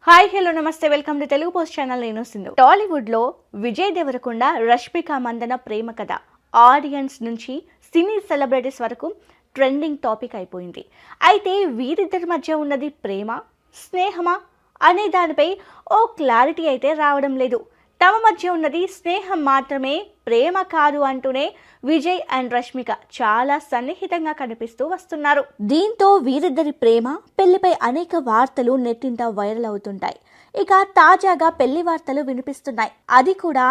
Hi hello నమస్తే welcome to Telugu post channel. నేను సింధు. టాలీవుడ్ లో విజయ్ దేవరకొండ రష్మిక మందన ప్రేమ కథ ఆడియన్స్ నుంచి సినీ సెలబ్రిటీస్ వరకు ట్రెండింగ్ టాపిక్ అయిపోయింది. అయితే వీరిద్దరి మధ్య ఉన్నది ప్రేమ స్నేహమా అనే దానిపై ఓ క్లారిటీ అయితే రావడం లేదు. తమ మధ్య ఉన్నది స్నేహం మాత్రమే, ప్రేమ కాదు అంటూనే విజయ్ అండ్ రష్మిక చాలా సన్నిహితంగా కనిపిస్తూ వస్తున్నారు. దీంతో వీరిద్దరి ప్రేమ పెళ్లిపై అనేక వార్తలు నెట్టింట వైరల్ అవుతుంటాయి. ఇక తాజాగా పెళ్లి వార్తలు వినిపిస్తున్నాయి. అది కూడా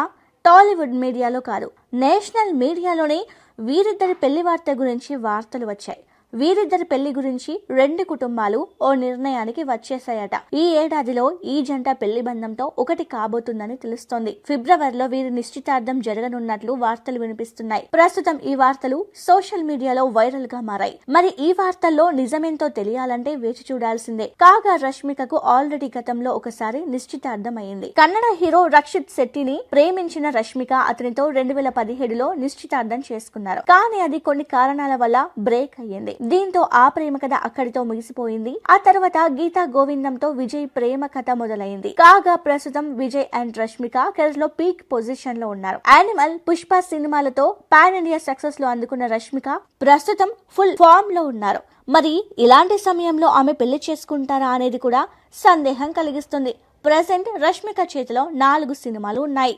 టాలీవుడ్ మీడియాలో కాదు, నేషనల్ మీడియాలోనే వీరిద్దరి పెళ్లి వార్త గురించి వార్తలు వచ్చాయి. వీరిద్దరి పెళ్లి గురించి రెండు కుటుంబాలు ఓ నిర్ణయానికి వచ్చేసాయట. ఈ ఏడాదిలో ఈ జంట పెళ్లి బంధంతో ఒకటి కాబోతుందని తెలుస్తోంది. ఫిబ్రవరిలో వీరి నిశ్చితార్థం జరగనున్నట్లు వార్తలు వినిపిస్తున్నాయి. ప్రస్తుతం ఈ వార్తలు సోషల్ మీడియాలో వైరల్ గా మారాయి. మరి ఈ వార్తల్లో నిజమేంతో తెలియాలంటే వేచి చూడాల్సిందే. కాగా రష్మికకు ఆల్రెడీ గతంలో ఒకసారి నిశ్చితార్థం అయింది. కన్నడ హీరో రక్షిత్ శెట్టిని ప్రేమించిన రష్మిక అతనితో 2017లో నిశ్చితార్థం చేసుకున్నారు. కానీ అది కొన్ని కారణాల వల్ల బ్రేక్ అయ్యింది. దీంతో ఆ ప్రేమ కథ అక్కడితో ముగిసిపోయింది. ఆ తర్వాత గీతా గోవిందంతో విజయ్ ప్రేమ కథ మొదలైంది. కాగా ప్రస్తుతం విజయ్ అండ్ రష్మిక కెరీర్ లో పీక్ పొజిషన్ లో ఉన్నారు. యానిమల్, పుష్ప సినిమాలతో పాన్ ఇండియా సక్సెస్ లో అందుకున్న రష్మిక ప్రస్తుతం ఫుల్ ఫామ్ లో ఉన్నారు. మరి ఇలాంటి సమయంలో ఆమె పెళ్లి చేసుకుంటారా అనేది కూడా సందేహం కలిగిస్తుంది. ప్రెసెంట్ రష్మిక చేతిలో 4 సినిమాలు ఉన్నాయి.